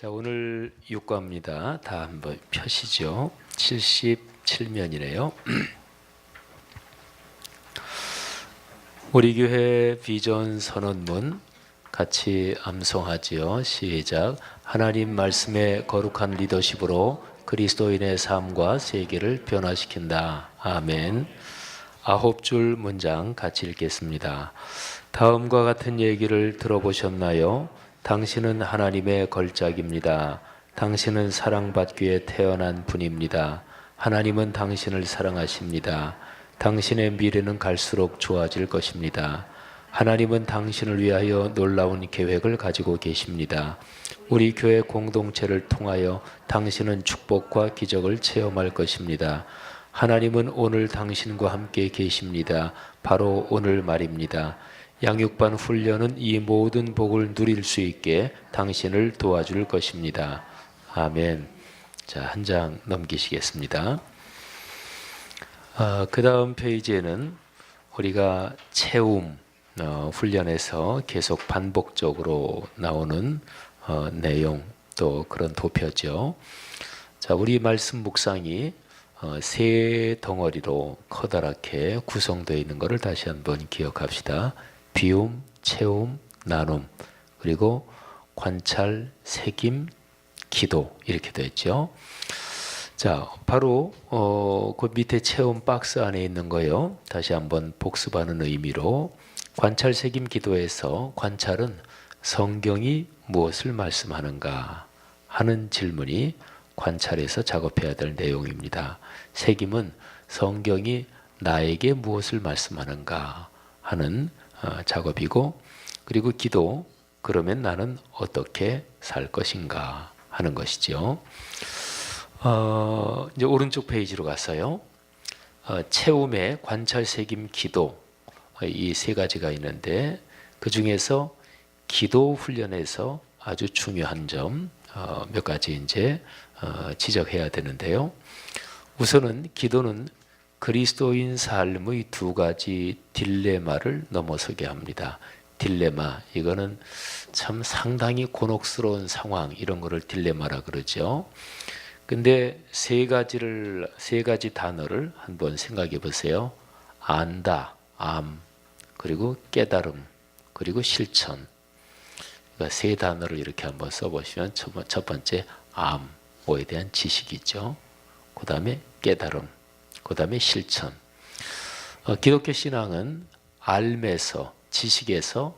자, 오늘 육과입니다. 다 한번 펴시죠. 77면이네요. 우리 교회 비전 선언문 같이 암송하지요. 시작. 하나님 말씀의 거룩한 리더십으로 그리스도인의 삶과 세계를 변화시킨다. 아멘. 9줄 문장 같이 읽겠습니다. 다음과 같은 얘기를 들어보셨나요? 당신은 하나님의 걸작입니다. 당신은 사랑받기 위해 태어난 분입니다. 하나님은 당신을 사랑하십니다. 당신의 미래는 갈수록 좋아질 것입니다. 하나님은 당신을 위하여 놀라운 계획을 가지고 계십니다. 우리 교회 공동체를 통하여 당신은 축복과 기적을 체험할 것입니다. 하나님은 오늘 당신과 함께 계십니다. 바로 오늘 말입니다. 양육반 훈련은 이 모든 복을 누릴 수 있게 당신을 도와줄 것입니다. 아멘. 자, 한 장 넘기시겠습니다. 그 다음 페이지에는 우리가 채움 훈련에서 계속 반복적으로 나오는 내용, 또 그런 도표죠. 자, 우리 말씀 묵상이 세 덩어리로 커다랗게 구성되어 있는 것을 다시 한번 기억합시다. 비움, 채움, 나눔, 그리고 관찰, 새김, 기도, 이렇게 되어 있죠. 자, 바로 그 밑에 체험 박스 안에 있는 거요. 다시 한번 복습하는 의미로 관찰, 새김, 기도에서 관찰은 성경이 무엇을 말씀하는가 하는 질문이 관찰에서 작업해야 될 내용입니다. 새김은 성경이 나에게 무엇을 말씀하는가 하는 작업이고, 그리고 기도, 그러면 나는 어떻게 살 것인가 하는 것이죠. 이제 오른쪽 페이지로 갔어요. 채움의 관찰, 새김, 기도, 이 세 가지가 있는데 그 중에서 기도 훈련에서 아주 중요한 점 몇 가지 이제 지적해야 되는데요. 우선은 기도는 그리스도인 삶의 두 가지 딜레마를 넘어서게 합니다. 딜레마, 이거는 참 상당히 곤혹스러운 상황, 이런 거를 딜레마라 그러죠. 근데 세 가지 단어를 한번 생각해 보세요. 안다, 암, 그리고 깨달음, 그리고 실천. 그러니까 세 단어를 이렇게 한번 써보시면 첫 번째 암, 뭐에 대한 지식이죠. 그 다음에 깨달음, 그 다음에 실천. 기독교 신앙은 알에서, 지식에서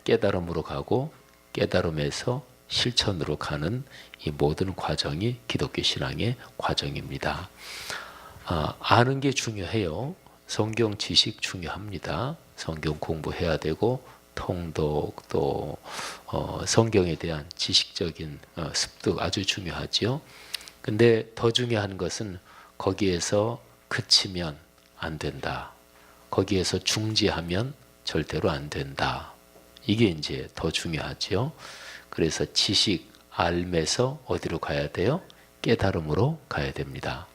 깨달음으로 가고 깨달음에서 실천으로 가는 이 모든 과정이 기독교 신앙의 과정입니다. 아는 게 중요해요. 성경 지식 중요합니다. 성경 공부해야 되고 통독, 또 성경에 대한 지식적인 습득 아주 중요하죠. 근데 더 중요한 것은 거기에서 그치면 안 된다. 거기에서 중지하면 절대로 안 된다. 이게 이제 더 중요하죠. 그래서 지식, 알에서 어디로 가야 돼요? 깨달음으로 가야 됩니다.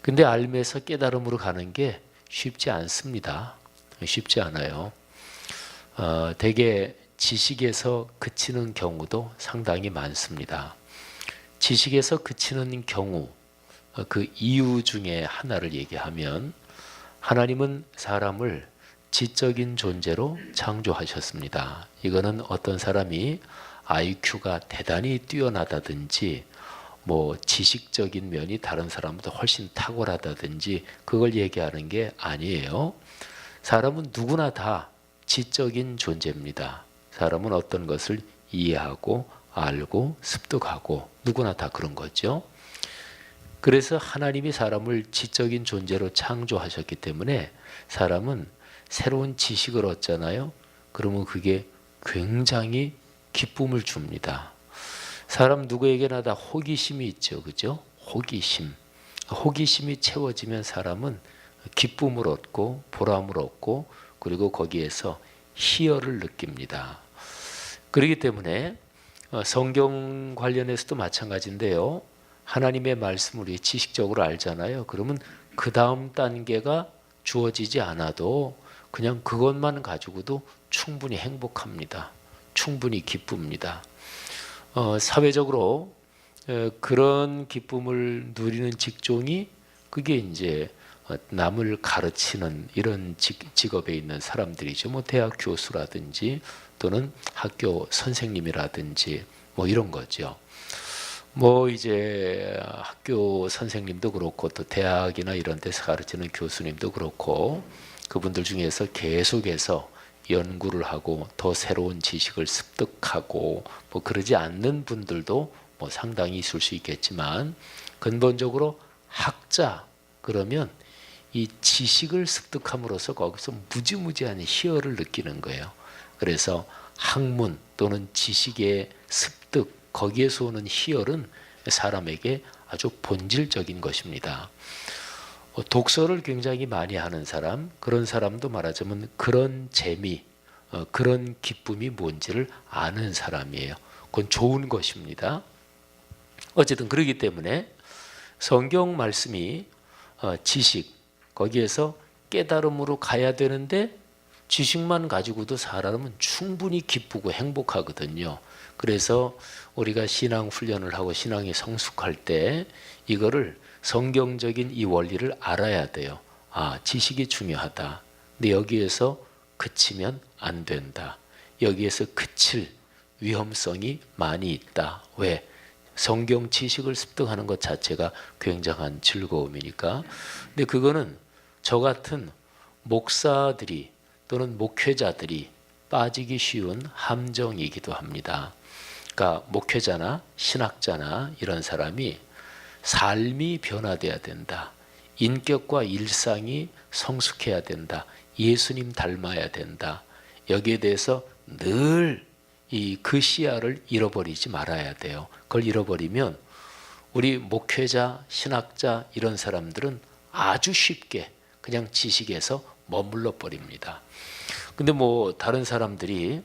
근데 알에서 깨달음으로 가는 게 쉽지 않습니다. 쉽지 않아요. 대개 지식에서 그치는 경우도 상당히 많습니다. 지식에서 그치는 경우, 그 이유 중에 하나를 얘기하면, 하나님은 사람을 지적인 존재로 창조하셨습니다. 이거는 어떤 사람이 IQ가 대단히 뛰어나다든지, 뭐 지식적인 면이 다른 사람보다 훨씬 탁월하다든지 그걸 얘기하는 게 아니에요. 사람은 누구나 다 지적인 존재입니다. 사람은 어떤 것을 이해하고 알고 습득하고 누구나 다 그런 거죠. 그래서 하나님이 사람을 지적인 존재로 창조하셨기 때문에 사람은 새로운 지식을 얻잖아요. 그러면 그게 굉장히 기쁨을 줍니다. 사람 누구에게나 다 호기심이 있죠. 그죠? 호기심이 채워지면 사람은 기쁨을 얻고 보람을 얻고, 그리고 거기에서 희열을 느낍니다. 그렇기 때문에 성경 관련해서도 마찬가지인데요. 하나님의 말씀을 우리 지식적으로 알잖아요. 그러면 그 다음 단계가 주어지지 않아도 그냥 그것만 가지고도 충분히 행복합니다. 충분히 기쁩니다. 사회적으로 그런 기쁨을 누리는 직종이 그게 이제 남을 가르치는 이런 직업에 있는 사람들이죠. 뭐 대학 교수라든지 또는 학교 선생님이라든지 뭐 이런 거죠. 뭐 이제 학교 선생님도 그렇고 또 대학이나 이런 데서 가르치는 교수님도 그렇고 그분들 중에서 계속해서 연구를 하고 더 새로운 지식을 습득하고 뭐 그러지 않는 분들도 뭐 상당히 있을 수 있겠지만 근본적으로 학자 그러면 이 지식을 습득함으로써 거기서 무지무지한 희열을 느끼는 거예요. 그래서 학문 또는 지식의 습득 거기에서 오는 희열은 사람에게 아주 본질적인 것입니다. 독서를 굉장히 많이 하는 사람, 그런 사람도 말하자면 그런 재미, 그런 기쁨이 뭔지를 아는 사람이에요. 그건 좋은 것입니다. 어쨌든 그렇기 때문에 성경 말씀이 지식, 거기에서 깨달음으로 가야 되는데 지식만 가지고도 사람은 충분히 기쁘고 행복하거든요. 그래서 우리가 신앙 훈련을 하고 신앙이 성숙할 때 이거를 성경적인 이 원리를 알아야 돼요. 아, 지식이 중요하다. 근데 여기에서 그치면 안 된다. 여기에서 그칠 위험성이 많이 있다. 왜? 성경 지식을 습득하는 것 자체가 굉장한 즐거움이니까. 근데 그거는 저 같은 목사들이 또는 목회자들이 빠지기 쉬운 함정이기도 합니다. 그러니까 목회자나 신학자나 이런 사람이 삶이 변화돼야 된다. 인격과 일상이 성숙해야 된다. 예수님 닮아야 된다. 여기에 대해서 늘 그 시야를 잃어버리지 말아야 돼요. 그걸 잃어버리면 우리 목회자, 신학자 이런 사람들은 아주 쉽게 그냥 지식에서 머물러 버립니다. 근데 뭐 다른 사람들이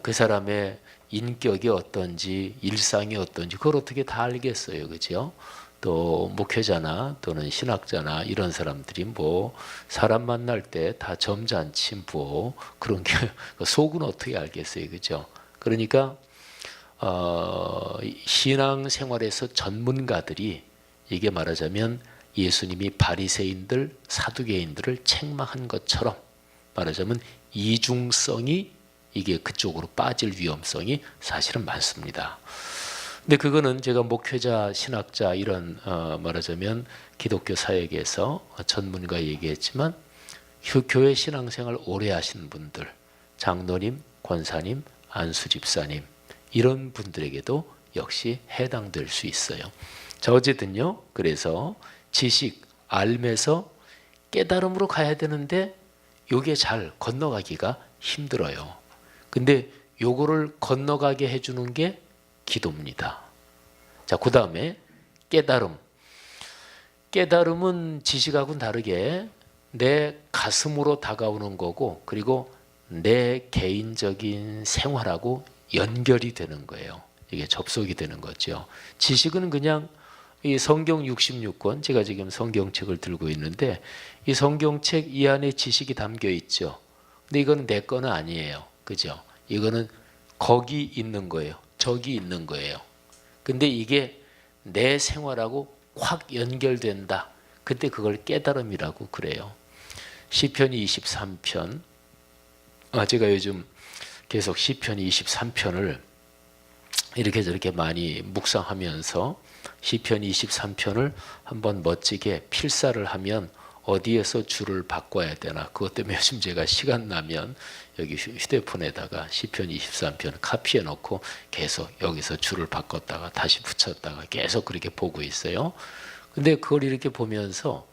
그 사람의 인격이 어떤지 일상이 어떤지 그걸 어떻게 다 알겠어요. 그죠? 또 목회자나 또는 신학자나 이런 사람들이 뭐 사람 만날 때 다 점잖지 뭐 그런 게 속은 어떻게 알겠어요. 그죠? 그러니까 신앙생활에서 전문가들이 이게 말하자면 예수님이 바리새인들, 사두개인들을 책망한 것처럼 말하자면 이중성이 이게 그쪽으로 빠질 위험성이 사실은 많습니다. 근데 그거는 제가 목회자, 신학자 이런 말하자면 기독교 사역에서 전문가 얘기했지만 교회 신앙생활 오래 하신 분들, 장로님, 권사님, 안수 집사님 이런 분들에게도 역시 해당될 수 있어요. 자, 어쨌든요. 그래서 지식, 알면서 깨달음으로 가야 되는데 요게 잘 건너가기가 힘들어요. 근데 요거를 건너가게 해주는 게 기도입니다. 자, 그 다음에 깨달음. 깨달음은 지식하고는 다르게 내 가슴으로 다가오는 거고 그리고 내 개인적인 생활하고 연결이 되는 거예요. 이게 접속이 되는 거죠. 지식은 그냥 이 성경 66권 제가 지금 성경책을 들고 있는데 이 성경책 이 안에 지식이 담겨 있죠. 근데 이거는 내 거는 아니에요. 그죠? 이거는 거기 있는 거예요. 저기 있는 거예요. 근데 이게 내 생활하고 확 연결된다. 그때 그걸 깨달음이라고 그래요. 시편 23편 제가 요즘 계속 시편 23편을 이렇게 저렇게 많이 묵상하면서 시편 23편을 한번 멋지게 필사를 하면 어디에서 줄을 바꿔야 되나 그것 때문에 요즘 제가 시간 나면 여기 휴대폰에다가 시편 23편 카피해 놓고 계속 여기서 줄을 바꿨다가 다시 붙였다가 계속 그렇게 보고 있어요. 근데 그걸 이렇게 보면서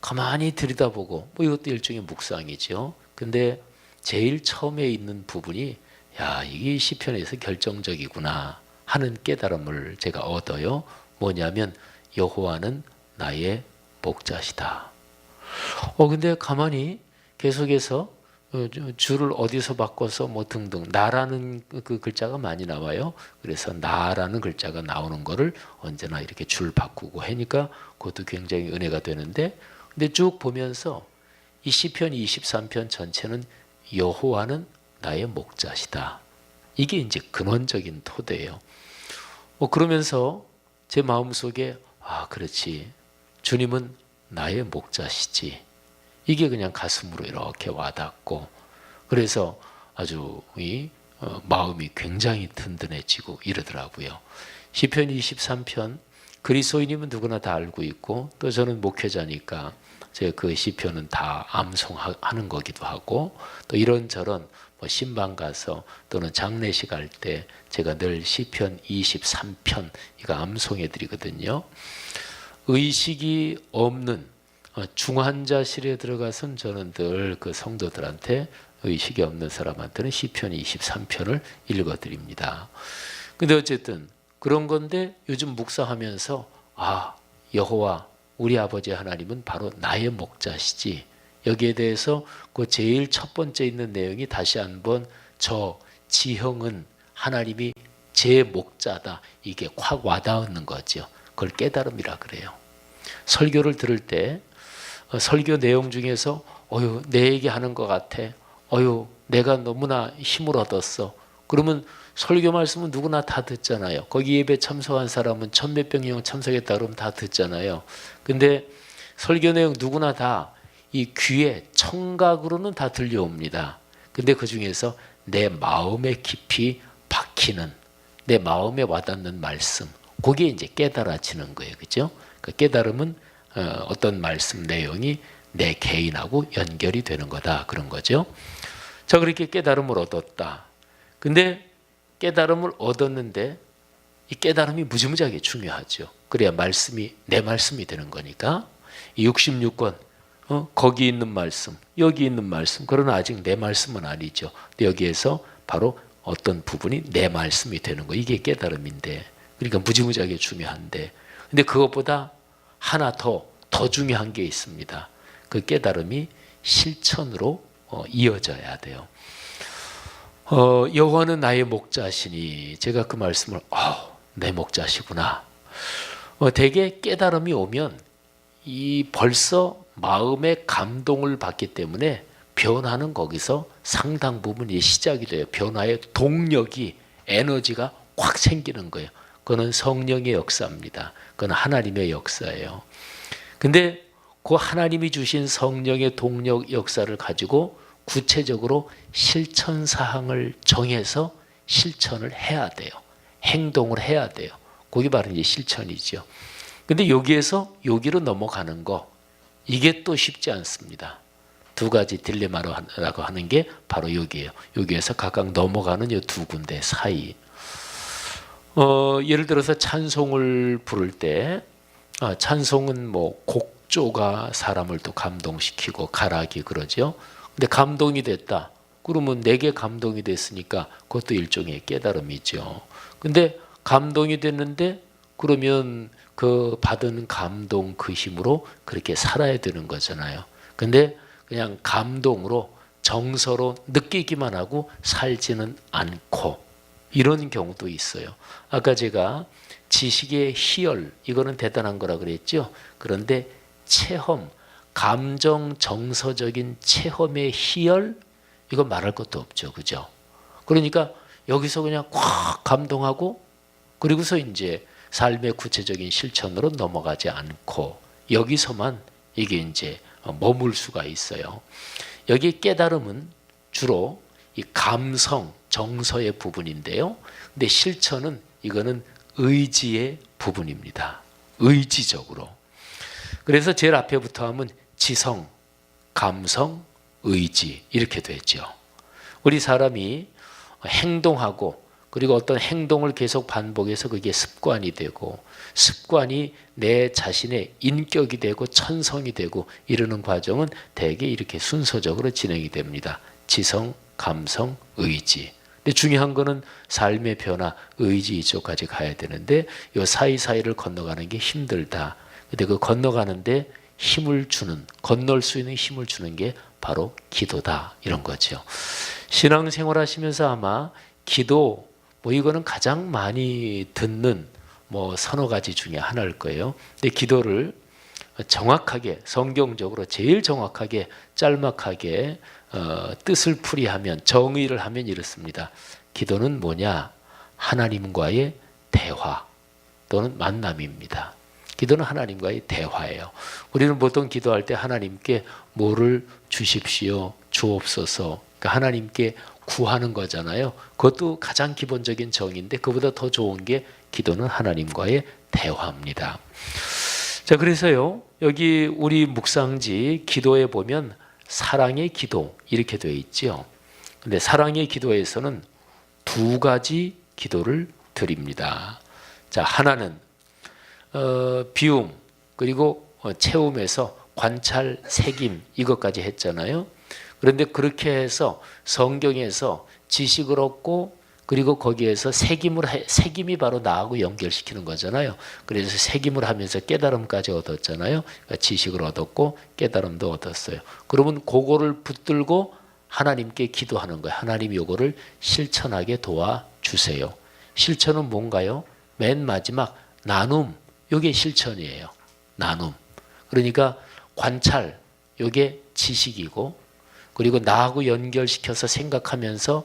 가만히 들여다보고 뭐 이것도 일종의 묵상이죠. 근데 제일 처음에 있는 부분이 야, 이게 시편에서 결정적이구나 하는 깨달음을 제가 얻어요. 뭐냐면 여호와는 나의 목자시다. 근데 가만히 계속해서 줄을 어디서 바꿔서 뭐 등등 나라는 그 글자가 많이 나와요. 그래서 나라는 글자가 나오는 거를 언제나 이렇게 줄 바꾸고 하니까 그것도 굉장히 은혜가 되는데 근데 쭉 보면서 이 시편 23편 전체는 여호와는 나의 목자시다. 이게 이제 근원적인 토대예요. 그러면서 제 마음속에 그렇지. 주님은 나의 목자시지. 이게 그냥 가슴으로 이렇게 와닿고 그래서 아주 마음이 굉장히 든든해지고 이러더라고요. 시편 23편 그리스도인이면 누구나 다 알고 있고 또 저는 목회자니까 제가 그 시편은 다 암송하는 거기도 하고 또 이런저런 신방 가서 또는 장례식 할 때 제가 늘 시편 23편 이거 암송해 드리거든요. 의식이 없는 중환자실에 들어가선 저는 늘 그 성도들한테 의식이 없는 사람한테는 시편 23편을 읽어 드립니다. 근데 어쨌든 그런 건데 요즘 묵상하면서 여호와 우리 아버지 하나님은 바로 나의 목자시지. 여기에 대해서 그 제일 첫 번째 있는 내용이 다시 한번 저 지형은 하나님이 제 목자다. 이게 확 와닿는 거죠. 그걸 깨달음이라 그래요. 설교를 들을 때 설교 내용 중에서 내 얘기하는 것 같아. 내가 너무나 힘을 얻었어. 그러면 설교 말씀은 누구나 다 듣잖아요. 거기 예배 참석한 사람은 천몇백 명 참석했다 그러면 다 듣잖아요. 근데 설교 내용 누구나 다 이 귀에 청각으로는 다 들려옵니다. 근데 그 중에서 내 마음에 깊이 박히는 내 마음에 와닿는 말씀 그게 이제 깨달아지는 거예요. 그죠? 그 깨달음은 어떤 말씀 내용이 내 개인하고 연결이 되는 거다. 그런 거죠. 자, 그렇게 깨달음을 얻었다. 근데 깨달음을 얻었는데 이 깨달음이 무지무지하게 중요하죠. 그래야 말씀이 내 말씀이 되는 거니까. 이 66권 거기 있는 말씀, 여기 있는 말씀, 그러나 아직 내 말씀은 아니죠. 근데 여기에서 바로 어떤 부분이 내 말씀이 되는 거, 이게 깨달음인데, 그러니까 무지무지하게 중요한데, 근데 그것보다 하나 더 중요한 게 있습니다. 그 깨달음이 실천으로 이어져야 돼요. 여호와는 나의 목자시니, 제가 그 말씀을 내 목자시구나. 되게 깨달음이 오면 이 벌써 마음의 감동을 받기 때문에 변화는 거기서 상당 부분이 시작이 돼요. 변화의 동력이 에너지가 확 생기는 거예요. 그거는 성령의 역사입니다. 그건 하나님의 역사예요. 근데 그 하나님이 주신 성령의 동력 역사를 가지고 구체적으로 실천 사항을 정해서 실천을 해야 돼요. 행동을 해야 돼요. 그게 바로 이제 실천이죠. 근데 여기에서 여기로 넘어가는 거, 이게 또 쉽지 않습니다. 두 가지 딜레마라고 하는 게 바로 여기예요. 여기에서 각각 넘어가는 이 두 군데 사이. 예를 들어서 찬송을 부를 때, 찬송은 곡조가 사람을 또 감동시키고 가락이 그러죠. 근데 감동이 됐다. 그러면 내게 감동이 됐으니까 그것도 일종의 깨달음이죠. 근데 감동이 됐는데 그러면 그 받은 감동 그 힘으로 그렇게 살아야 되는 거잖아요. 근데 그냥 감동으로 정서로 느끼기만 하고 살지는 않고 이런 경우도 있어요. 아까 제가 지식의 희열, 이거는 대단한 거라 그랬죠. 그런데 체험, 감정 정서적인 체험의 희열, 이거 말할 것도 없죠. 그죠? 그러니까 여기서 그냥 확 감동하고 그리고서 이제 삶의 구체적인 실천으로 넘어가지 않고 여기서만 이게 이제 머물 수가 있어요. 여기 깨달음은 주로 이 감성, 정서의 부분인데요. 근데 실천은 이거는 의지의 부분입니다. 의지적으로. 그래서 제일 앞에부터 하면 지성, 감성, 의지 이렇게 되죠. 우리 사람이 행동하고 그리고 어떤 행동을 계속 반복해서 그게 습관이 되고 습관이 내 자신의 인격이 되고 천성이 되고 이러는 과정은 대개 이렇게 순서적으로 진행이 됩니다. 지성, 감성, 의지. 근데 중요한 거는 삶의 변화, 의지 이쪽까지 가야 되는데 이 사이사이를 건너가는 게 힘들다. 근데 그 건너가는데 힘을 주는, 건널 수 있는 힘을 주는 게 바로 기도다. 이런 거죠. 신앙생활 하시면서 아마 기도, 이거는 가장 많이 듣는 서너 가지 중에 하나일 거예요. 근데 기도를 정확하게, 성경적으로 제일 정확하게, 짤막하게 뜻을 풀이하면, 정의를 하면 이렇습니다. 기도는 뭐냐? 하나님과의 대화, 또는 만남입니다. 기도는 하나님과의 대화예요. 우리는 보통 기도할 때 하나님께 뭐를 주십시오, 주옵소서, 그러니까 하나님께 구하는 거잖아요. 그것도 가장 기본적인 정의인데 그보다 더 좋은 게 기도는 하나님과의 대화입니다. 자, 그래서요, 여기 우리 묵상지 기도에 보면 사랑의 기도 이렇게 되어 있죠. 근데 사랑의 기도에서는 두 가지 기도를 드립니다. 자, 하나는 비움 그리고 채움에서 관찰, 새김 이것까지 했잖아요. 그런데 그렇게 해서 성경에서 지식을 얻고 그리고 거기에서 새김이 바로 나하고 연결시키는 거잖아요. 그래서 새김을 하면서 깨달음까지 얻었잖아요. 그러니까 지식을 얻었고 깨달음도 얻었어요. 그러면 그거를 붙들고 하나님께 기도하는 거예요. 하나님 요거를 실천하게 도와주세요. 실천은 뭔가요? 맨 마지막 나눔, 요게 실천이에요. 나눔. 그러니까 관찰, 요게 지식이고 그리고 나하고 연결시켜서 생각하면서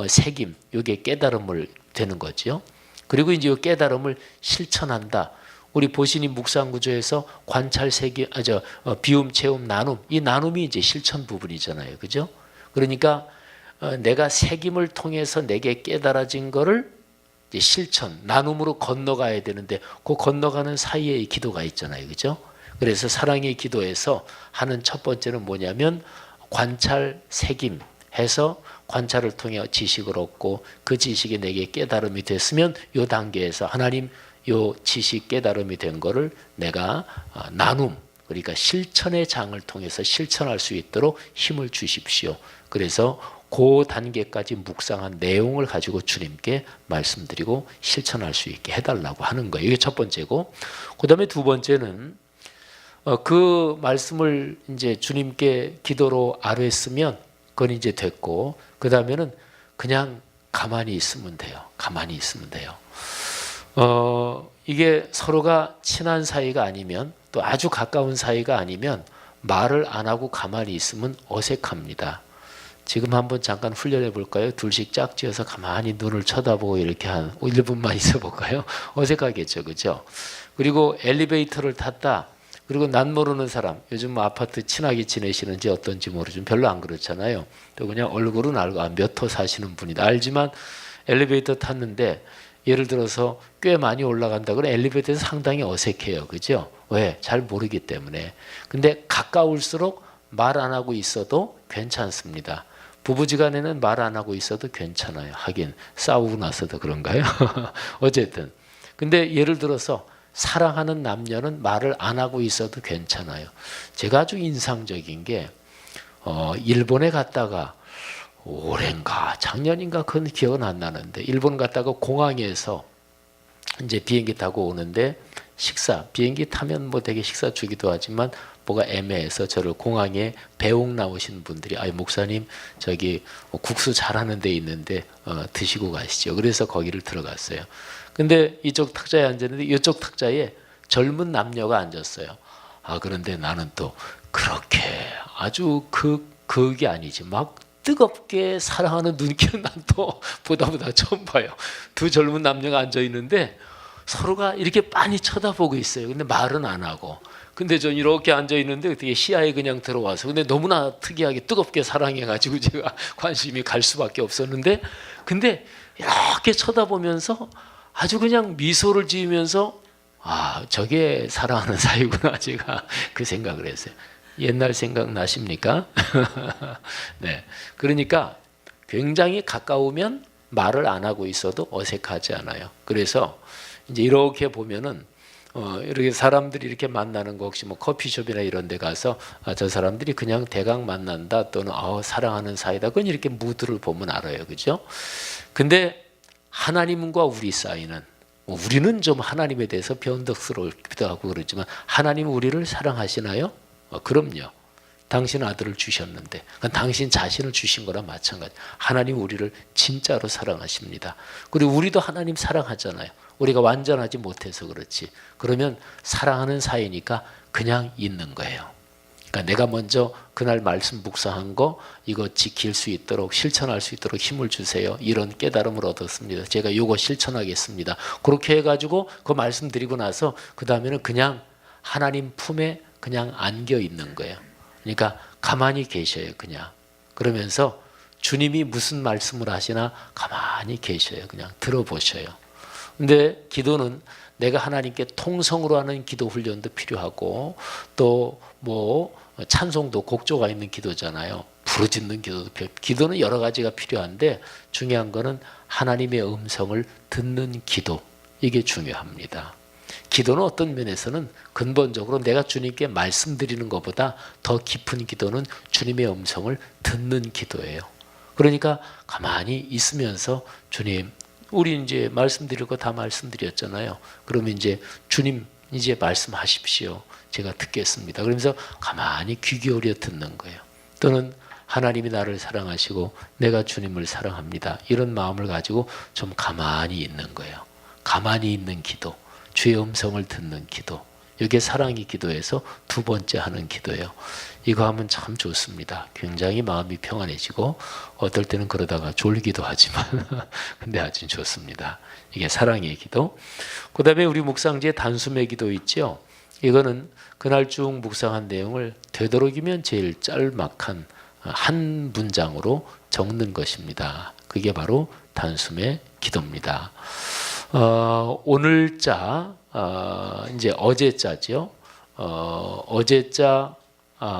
새김, 요게 깨달음을 되는 거죠. 그리고 이제 이 깨달음을 실천한다. 우리 보시니 묵상구조에서 관찰, 새김, 비움, 채움, 나눔, 이 나눔이 이제 실천 부분이잖아요, 그죠? 그러니까 내가 새김을 통해서 내게 깨달아진 거를 이제 실천, 나눔으로 건너가야 되는데 그 건너가는 사이에 이 기도가 있잖아요, 그죠? 그래서 사랑의 기도에서 하는 첫 번째는 뭐냐면 관찰, 새김 해서 관찰을 통해 지식을 얻고 그 지식이 내게 깨달음이 됐으면 이 단계에서 하나님 이 지식 깨달음이 된 거를 내가 나눔, 그러니까 실천의 장을 통해서 실천할 수 있도록 힘을 주십시오. 그래서 그 단계까지 묵상한 내용을 가지고 주님께 말씀드리고 실천할 수 있게 해달라고 하는 거예요. 이게 첫 번째고, 그 다음에 두 번째는 그 말씀을 이제 주님께 기도로 아뢰었으면 그건 이제 됐고, 그 다음에는 그냥 가만히 있으면 돼요. 가만히 있으면 돼요. 이게 서로가 친한 사이가 아니면 또 아주 가까운 사이가 아니면 말을 안 하고 가만히 있으면 어색합니다. 지금 한번 잠깐 훈련해 볼까요? 둘씩 짝지어서 가만히 눈을 쳐다보고 이렇게 한 1분만 있어 볼까요? 어색하겠죠, 그죠? 그리고 엘리베이터를 탔다. 그리고 난 모르는 사람, 요즘 뭐 아파트 친하게 지내시는지 어떤지 모르지만 별로 안 그렇잖아요. 또 그냥 얼굴은 알고 몇 호 사시는 분이다 알지만 엘리베이터 탔는데 예를 들어서 꽤 많이 올라간다 그러면 엘리베이터에서 상당히 어색해요, 그죠? 왜? 잘 모르기 때문에. 근데 가까울수록 말 안 하고 있어도 괜찮습니다. 부부지간에는 말 안 하고 있어도 괜찮아요. 하긴 싸우고 나서도 그런가요? 어쨌든 근데 예를 들어서 사랑하는 남녀는 말을 안 하고 있어도 괜찮아요. 제가 아주 인상적인 게 일본에 갔다가 올해인가 작년인가 그건 기억은 안 나는데 일본 갔다가 공항에서 이제 비행기 타고 오는데 비행기 타면 뭐 되게 식사 주기도 하지만 뭐가 애매해서 저를 공항에 배웅 나오신 분들이 목사님 저기 국수 잘하는 데 있는데 드시고 가시죠. 그래서 거기를 들어갔어요. 근데 이쪽 탁자에 앉았는데 이쪽 탁자에 젊은 남녀가 앉았어요. 그런데 나는 또 그렇게 아주 그게 아니지 막 뜨겁게 사랑하는 눈길은 난 또 보다 처음 봐요. 두 젊은 남녀가 앉아 있는데 서로가 이렇게 빤히 쳐다보고 있어요. 근데 말은 안 하고. 근데 전 이렇게 앉아 있는데 어떻게 시야에 그냥 들어와서 근데 너무나 특이하게 뜨겁게 사랑해가지고 제가 관심이 갈 수밖에 없었는데 근데 이렇게 쳐다보면서 아주 그냥 미소를 지으면서 저게 사랑하는 사이구나 제가 그 생각을 했어요. 옛날 생각 나십니까? 네, 그러니까 굉장히 가까우면 말을 안 하고 있어도 어색하지 않아요. 그래서 이제 이렇게 보면은 이렇게 사람들이 이렇게 만나는 거 혹시 뭐 커피숍이나 이런 데 가서 저 사람들이 그냥 대강 만난다 또는 사랑하는 사이다 그건 이렇게 무드를 보면 알아요. 그죠? 근데 하나님과 우리 사이는 우리는 좀 하나님에 대해서 변덕스럽기도 하고 그렇지만 하나님은 우리를 사랑하시나요? 그럼요. 당신 아들을 주셨는데 당신 자신을 주신 거랑 마찬가지. 하나님 우리를 진짜로 사랑하십니다. 그리고 우리도 하나님 사랑하잖아요. 우리가 완전하지 못해서 그렇지. 그러면 사랑하는 사이니까 그냥 있는 거예요. 그러니까 내가 먼저 그날 말씀 묵상한 거 이거 지킬 수 있도록 실천할 수 있도록 힘을 주세요. 이런 깨달음을 얻었습니다. 제가 이거 실천하겠습니다. 그렇게 해가지고 그 말씀 드리고 나서 그 다음에는 그냥 하나님 품에 그냥 안겨 있는 거예요. 그러니까 가만히 계셔요. 그냥 그러면서 주님이 무슨 말씀을 하시나 가만히 계셔요. 그냥 들어보셔요. 근데 기도는 내가 하나님께 통성으로 하는 기도 훈련도 필요하고 또 뭐 찬송도 곡조가 있는 기도잖아요. 부르짖는 기도도 기도는 여러 가지가 필요한데 중요한 거는 하나님의 음성을 듣는 기도, 이게 중요합니다. 기도는 어떤 면에서는 근본적으로 내가 주님께 말씀드리는 것보다 더 깊은 기도는 주님의 음성을 듣는 기도예요. 그러니까 가만히 있으면서 주님, 우리 이제 말씀드릴 거 다 말씀드렸잖아요. 그러면 이제 주님 이제 말씀하십시오. 제가 듣겠습니다. 그러면서 가만히 귀 기울여 듣는 거예요. 또는 하나님이 나를 사랑하시고 내가 주님을 사랑합니다. 이런 마음을 가지고 좀 가만히 있는 거예요. 가만히 있는 기도, 주의 음성을 듣는 기도. 이게 사랑의 기도에서 두 번째 하는 기도예요. 이거 하면 참 좋습니다. 굉장히 마음이 평안해지고 어떨 때는 그러다가 졸기도 하지만 근데 아주 좋습니다. 이게 사랑의 기도. 그 다음에 우리 묵상지에 단숨의 기도 있죠. 이거는 그날 쭉 묵상한 내용을 되도록이면 제일 짤막한 한 문장으로 적는 것입니다. 그게 바로 단숨의 기도입니다. 오늘 자, 이제 어제 자죠. 어제 자,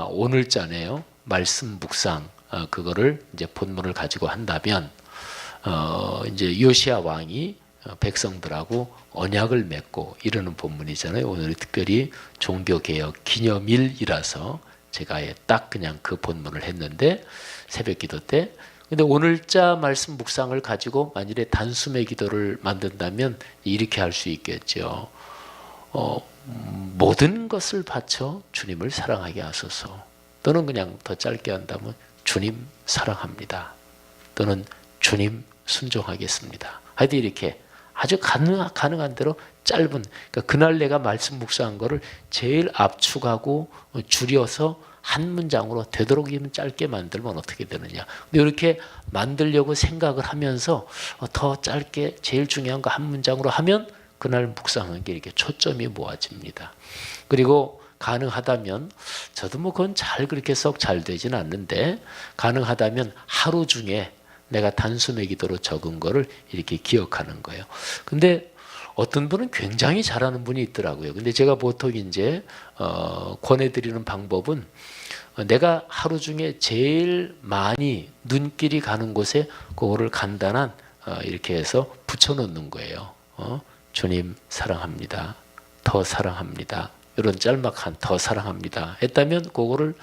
오늘 자네요. 말씀 묵상, 그거를 이제 본문을 가지고 한다면, 이제 요시야 왕이 백성들하고 언약을 맺고 이러는 본문이잖아요. 오늘 특별히 종교개혁 기념일이라서 제가 딱 그냥 그 본문을 했는데 새벽 기도 때. 근데 오늘자 말씀 묵상을 가지고 만일에 단숨의 기도를 만든다면 이렇게 할 수 있겠죠. 모든 것을 바쳐 주님을 사랑하게 하소서. 또는 그냥 더 짧게 한다면 주님 사랑합니다. 또는 주님 순종하겠습니다. 하여튼 이렇게 아주 가능한 대로 짧은, 그러니까 그날 내가 말씀 묵상한 거를 제일 압축하고 줄여서 한 문장으로 되도록이면 짧게 만들면 어떻게 되느냐. 근데 이렇게 만들려고 생각을 하면서 더 짧게 제일 중요한 거 한 문장으로 하면 그날 묵상한 게 이렇게 초점이 모아집니다. 그리고 가능하다면, 저도 뭐 그건 그렇게 썩 잘 되진 않는데, 가능하다면 하루 중에 내가 단숨의 기도로 적은 거를 이렇게 기억하는 거예요. 근데 어떤 분은 굉장히 잘하는 분이 있더라고요. 근데 제가 보통 이제 권해드리는 방법은 내가 하루 중에 제일 많이 눈길이 가는 곳에 그거를 간단한 이렇게 해서 붙여놓는 거예요. 주님 사랑합니다. 더 사랑합니다. 이런 짤막한 더 사랑합니다 했다면 그거를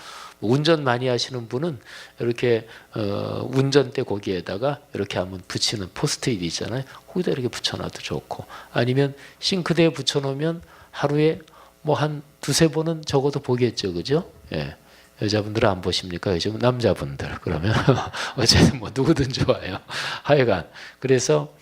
운전 많이 하시는 분은 이렇게 운전대 거기에다가 이렇게 한번 붙이는 포스트잇 있잖아요. 거기다 이렇게 붙여놔도 좋고, 아니면 싱크대에 붙여놓으면 하루에 뭐 한 두세 번은 적어도 보겠죠, 그죠? 예. 여자분들은 안 보십니까? 요즘 남자분들 그러면 어쨌든 뭐 누구든 좋아요. 하여간 그래서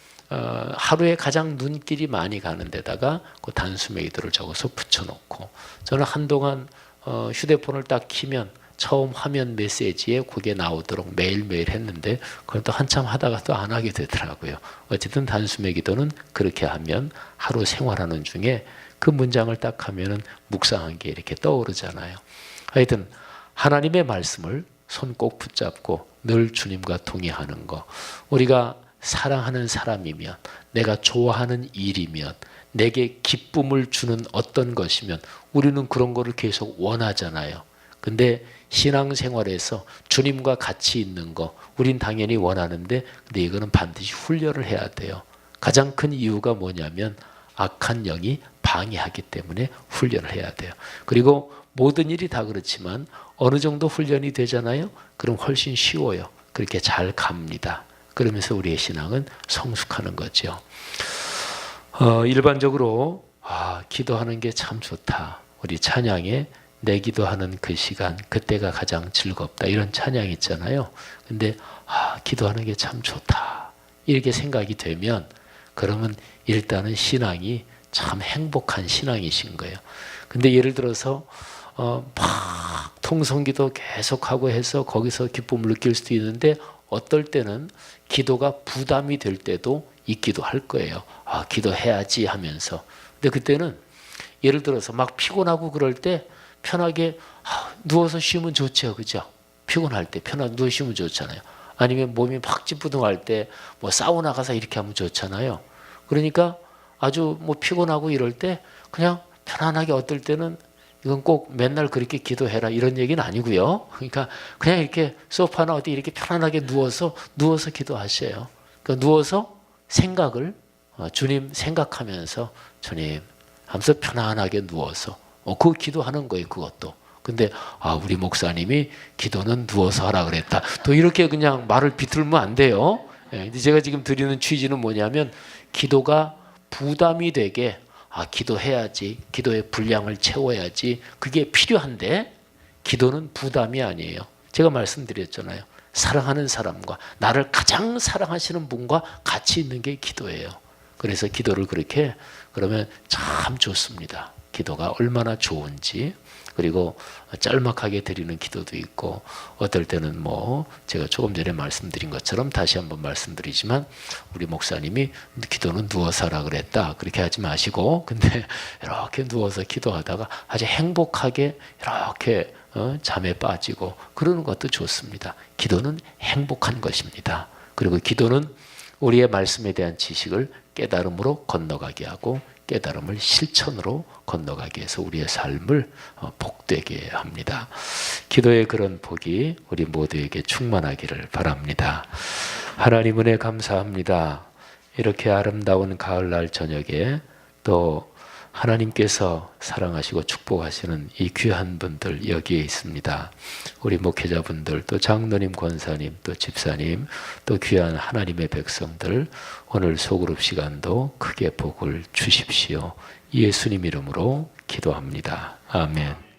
하루에 가장 눈길이 많이 가는 데다가 그 단숨의 기도를 적어서 붙여놓고, 저는 한동안 휴대폰을 딱 키면 처음 화면 메시지에 그게 나오도록 매일매일 했는데 그건 또 한참 하다가 또 안 하게 되더라고요. 어쨌든 단숨의 기도는 그렇게 하면 하루 생활하는 중에 그 문장을 딱 하면은 묵상한 게 이렇게 떠오르잖아요. 하여튼 하나님의 말씀을 손 꼭 붙잡고 늘 주님과 동의하는 거, 우리가 사랑하는 사람이면, 내가 좋아하는 일이면, 내게 기쁨을 주는 어떤 것이면 우리는 그런 거를 계속 원하잖아요. 근데 신앙생활에서 주님과 같이 있는 거 우린 당연히 원하는데, 근데 이거는 반드시 훈련을 해야 돼요. 가장 큰 이유가 뭐냐면 악한 영이 방해하기 때문에 훈련을 해야 돼요. 그리고 모든 일이 다 그렇지만 어느 정도 훈련이 되잖아요. 그럼 훨씬 쉬워요. 그렇게 잘 갑니다. 그러면서 우리의 신앙은 성숙하는 거죠. 일반적으로 기도하는 게 참 좋다. 우리 찬양에 내 기도하는 그 시간, 그때가 가장 즐겁다. 이런 찬양 있잖아요. 근데 기도하는 게 참 좋다. 이렇게 생각이 되면 그러면 일단은 신앙이 참 행복한 신앙이신 거예요. 근데 예를 들어서 막 통성기도 계속하고 해서 거기서 기쁨을 느낄 수도 있는데 어떨 때는 기도가 부담이 될 때도 있기도 할 거예요. 아, 기도해야지 하면서. 근데 그때는 예를 들어서 막 피곤하고 그럴 때 편하게 누워서 쉬면 좋죠. 그죠? 피곤할 때 편하게 누워 쉬면 좋잖아요. 아니면 몸이 막 찌뿌둥할 때 뭐 사우나 가서 이렇게 하면 좋잖아요. 그러니까 아주 뭐 피곤하고 이럴 때 그냥 편안하게 어떨 때는 이건 꼭 맨날 그렇게 기도해라 이런 얘기는 아니고요. 그러니까 그냥 이렇게 소파나 어디 이렇게 편안하게 누워서 기도하셔요. 그러니까 누워서 생각을 주님 생각하면서 주님 하면서 편안하게 누워서 그 기도하는 거예요. 그것도. 근데 우리 목사님이 기도는 누워서 하라 그랬다. 또 이렇게 그냥 말을 비틀면 안 돼요. 예, 근데 제가 지금 드리는 취지는 뭐냐면 기도가 부담이 되게 기도해야지, 기도의 분량을 채워야지 그게 필요한데 기도는 부담이 아니에요. 제가 말씀드렸잖아요. 사랑하는 사람과 나를 가장 사랑하시는 분과 같이 있는 게 기도예요. 그래서 기도를 그렇게 그러면 참 좋습니다. 기도가 얼마나 좋은지. 그리고 짤막하게 드리는 기도도 있고 어떨 때는 뭐 제가 조금 전에 말씀드린 것처럼 다시 한번 말씀드리지만 우리 목사님이 기도는 누워서 하라 그랬다 그렇게 하지 마시고 근데 이렇게 누워서 기도하다가 아주 행복하게 이렇게 잠에 빠지고 그러는 것도 좋습니다. 기도는 행복한 것입니다. 그리고 기도는 우리의 말씀에 대한 지식을 깨달음으로 건너가게 하고 깨달음을 실천으로 건너가게 해서 우리의 삶을 복되게 합니다. 기도의 그런 복이 우리 모두에게 충만하기를 바랍니다. 하나님 은혜 감사합니다. 이렇게 아름다운 가을날 저녁에 또 하나님께서 사랑하시고 축복하시는 이 귀한 분들 여기에 있습니다. 우리 목회자분들 또 장로님, 권사님, 또 집사님, 또 귀한 하나님의 백성들 오늘 소그룹 시간도 크게 복을 주십시오. 예수님 이름으로 기도합니다. 아멘.